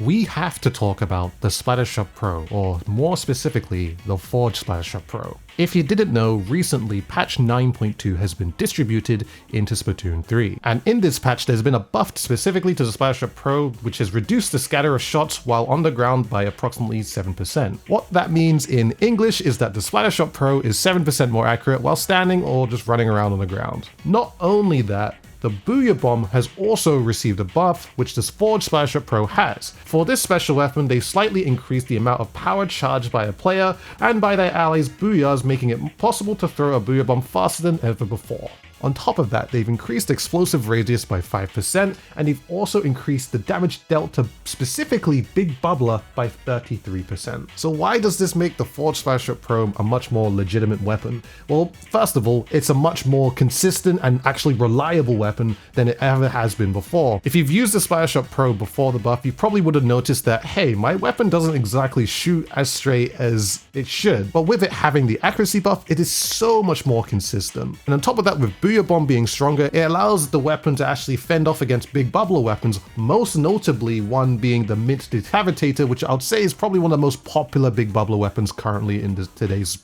we have to talk about the Splattershot Pro, or more specifically, the Forge Splattershot Pro. If you didn't know, recently patch 9.2 has been distributed into Splatoon 3. And in this patch, there's been a buff specifically to the Splattershot Pro, which has reduced the scatter of shots while on the ground by approximately 7%. What that means in English is that the Splattershot Pro is 7% more accurate while standing or just running around on the ground. Not only that, the Booyah Bomb has also received a buff, which this Forge Splattershot Pro has. For this special weapon, they slightly increased the amount of power charged by a player and by their allies' Booyahs, making it possible to throw a Booyah Bomb faster than ever before. On top of that, they've increased explosive radius by 5%, and they've also increased the damage dealt to specifically Big Bubbler by 33%. So why does this make the Forge Splattershot Pro a much more legitimate weapon? Well, first of all, it's a much more consistent and actually reliable weapon than it ever has been before. If you've used the Splattershot Pro before the buff, you probably would have noticed that, hey, my weapon doesn't exactly shoot as straight as it should, but with it having the accuracy buff, it is so much more consistent. And on top of that, with Booyah Bomb being stronger, it allows the weapon to actually fend off against big bubbler weapons, most notably one being the Mint Decavitator, which I would say is probably one of the most popular big bubbler weapons currently in today's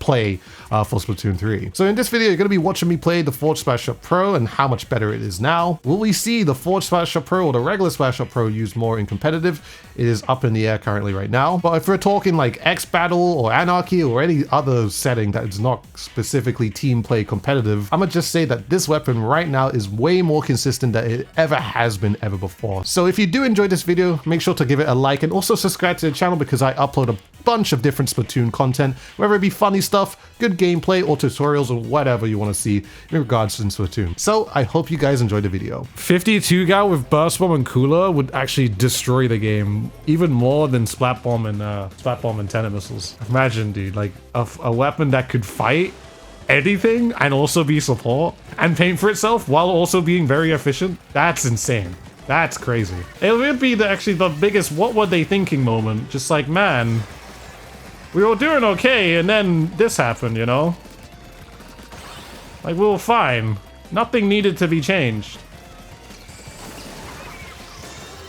play for Splatoon 3. So in this video, you're going to be watching me play the Forge Splattershot Pro and how much better it is now. Will we see the Forge Splattershot Pro or the regular Splattershot Pro used more in competitive? It is up in the air currently right now. But if we're talking like X Battle or Anarchy or any other setting that is not specifically team play competitive, I'm gonna just say that this weapon right now is way more consistent than it ever has been ever before. So if you do enjoy this video, make sure to give it a like and also subscribe to the channel because I upload a bunch of different Splatoon content, whether it be funny stuff, good gameplay, or tutorials, or whatever you want to see in regards to Splatoon. So I hope you guys enjoyed the video. 52 gal with Burst Bomb and Cooler would actually destroy the game even more than Splat Bomb and Tenet Missiles. Imagine, dude, like a weapon that could fight anything and also be support and paint for itself while also being very efficient. That's insane. That's crazy. It would be actually the biggest what were they thinking moment. Just like, man, we were doing okay, and then this happened, you know? Like, we were fine. Nothing needed to be changed.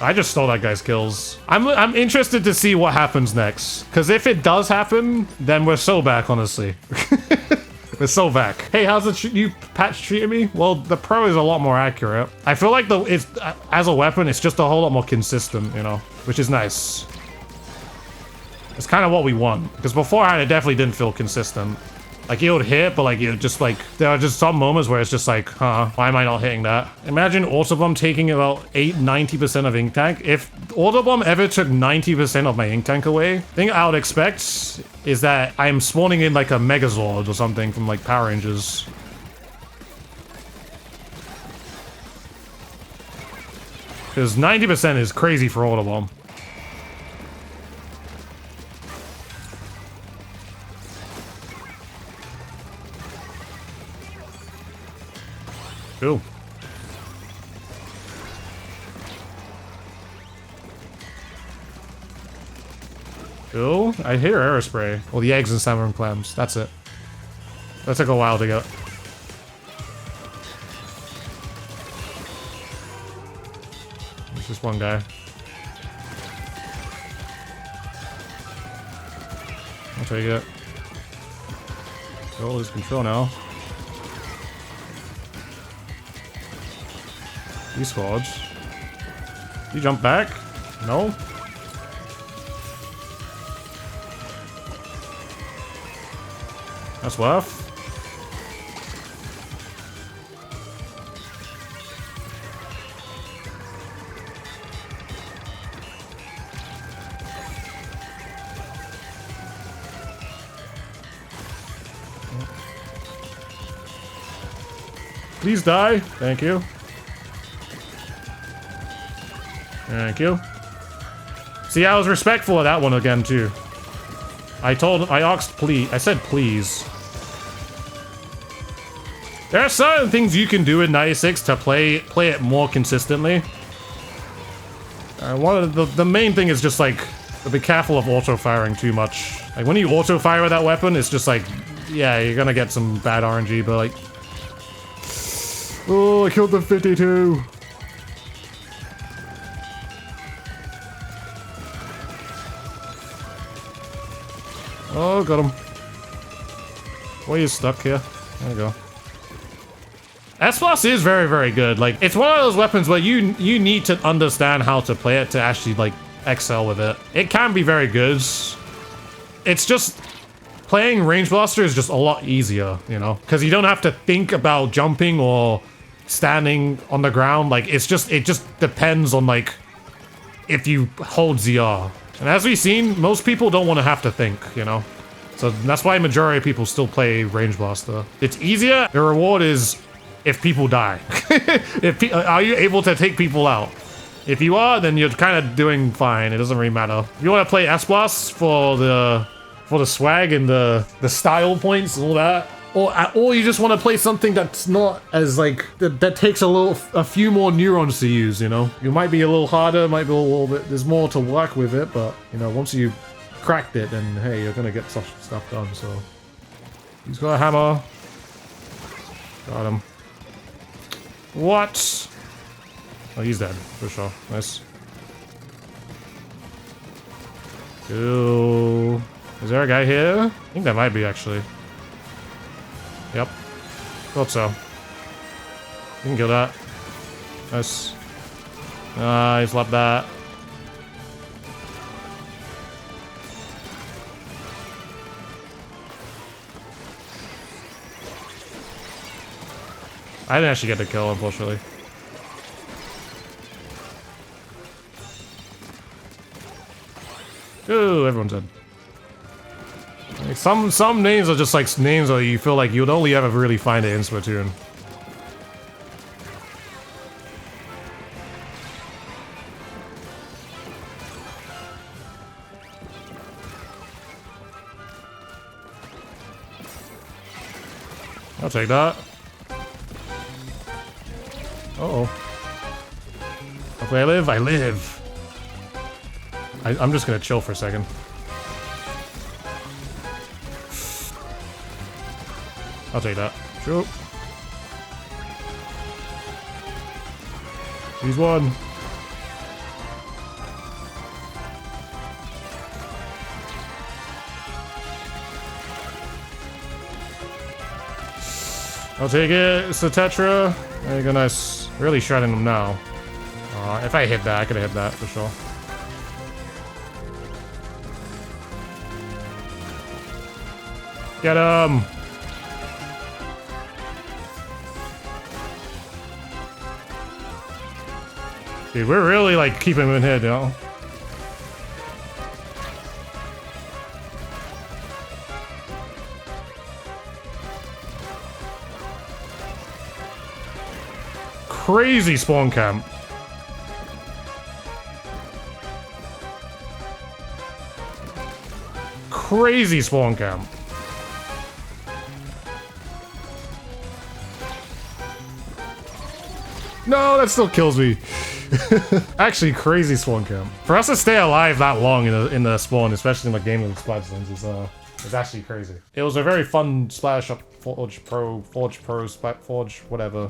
I just stole that guy's kills. I'm interested to see what happens next. Because if it does happen, then we're so back, honestly. We're so back. Hey, how's the new patch treating me? Well, the Pro is a lot more accurate. I feel like as a weapon, it's just a whole lot more consistent, you know? Which is nice. It's kind of what we want. Because beforehand, it definitely didn't feel consistent. Like, it would hit, but like, it just like, there are just some moments where it's just like, huh, why am I not hitting that? Imagine Autobomb taking about 90% of ink tank. If Autobomb ever took 90% of my ink tank away, the thing I would expect is that I'm spawning in like a Megazord or something from like Power Rangers. Because 90% is crazy for Autobomb. Cool. Cool. I hear Aerospray. Well, the eggs and salmon clams. That's it. That took a while to get. There's just one guy. I'll take it. Oh, lose control now. These squads. You jump back? No? That's worth. Please die. Thank you. Thank you. See, I was respectful of that one again, too. I asked please. I said please. There are certain things you can do in 96 to play it more consistently. One of the main thing is just like, be careful of auto-firing too much. Like, when you auto-fire with that weapon, it's just like, yeah, you're gonna get some bad RNG, but like... Oh, I killed the 52! Oh, got him. Well, he's stuck here. There we go. S-Blast is very, very good. Like, it's one of those weapons where you need to understand how to play it to actually, like, excel with it. It can be very good. It's just... Playing Range Blaster is just a lot easier, you know? Because you don't have to think about jumping or standing on the ground. Like, it just depends on, like, if you hold ZR. And as we've seen, most people don't want to have to think, you know? So that's why majority of people still play Range Blaster. It's easier. The reward is if people die. Are you able to take people out? If you are, then you're kind of doing fine. It doesn't really matter. If you want to play S-Blast for the swag and the style points and all that, or you just want to play something that's not as like that takes a few more neurons to use, you know. You might be a little harder, might be a little bit. There's more to work with it, but you know, once you cracked it, then hey, you're gonna get stuff done. So he's got a hammer. Got him. What? Oh, he's dead for sure. Nice. Cool. Is there a guy here? I think there might be, actually. Yep. Thought so. You can kill that. Nice. Nice, love that. I didn't actually get the kill, unfortunately. Ooh, everyone's dead. Like some names are just like names that you feel like you'd only ever really find it in Splatoon. I'll take that. Uh-oh. Hopefully I live. I live. I'm just gonna chill for a second. I'll take that. Sure. He's one. I'll take it. It's the Tetra. There you go, nice. Really shredding them now. If I hit that, I could have hit that for sure. Get him! Dude, we're really like keeping him in here, you know? Crazy spawn camp. Crazy spawn camp. No, that still kills me. Actually, crazy spawn camp. For us to stay alive that long in the spawn, especially in the game of Splatoon, is actually crazy. It was a very fun Splattershot Forge Pro, Forge, whatever.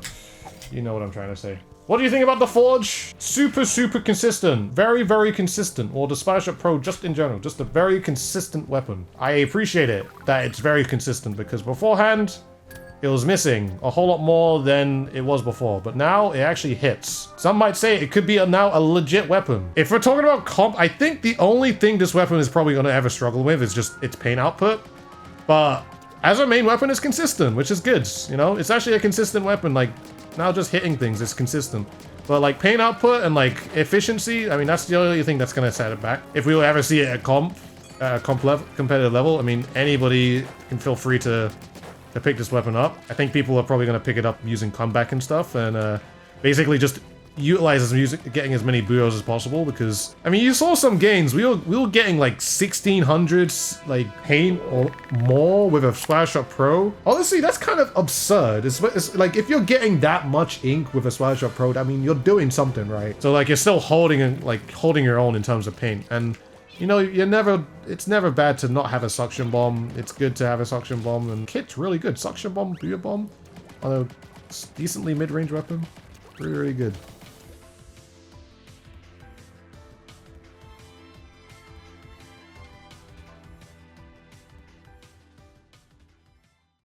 You know what I'm trying to say. What do you think about the Forge? Super, super consistent. Very, very consistent. Or the Splattershot Pro just in general. Just a very consistent weapon. I appreciate it that it's very consistent because beforehand, it was missing a whole lot more than it was before, but now it actually hits. Some might say it could be now a legit weapon. If we're talking about comp, I think the only thing this weapon is probably going to ever struggle with is just its paint output. But as a main weapon, it's consistent, which is good. You know, it's actually a consistent weapon. Like now just hitting things is consistent. But like paint output and like efficiency, I mean, that's the only thing that's going to set it back. If we will ever see it at competitive level, I mean, anybody can feel free to pick this weapon up. I think people are probably going to pick it up using comeback and stuff, and basically just utilize getting as many Booyahs as possible, because I mean, you saw some games we were getting like 1600 like paint or more with a Splattershot Pro. Honestly, that's kind of absurd. It's like if you're getting that much ink with a Splattershot Pro, I mean, you're doing something right. So like you're still holding your own in terms of paint. And you know, it's never bad to not have a suction bomb. It's good to have a suction bomb, and kit's really good. Suction bomb, Booyah Bomb, although it's decently mid-range weapon, really, really good.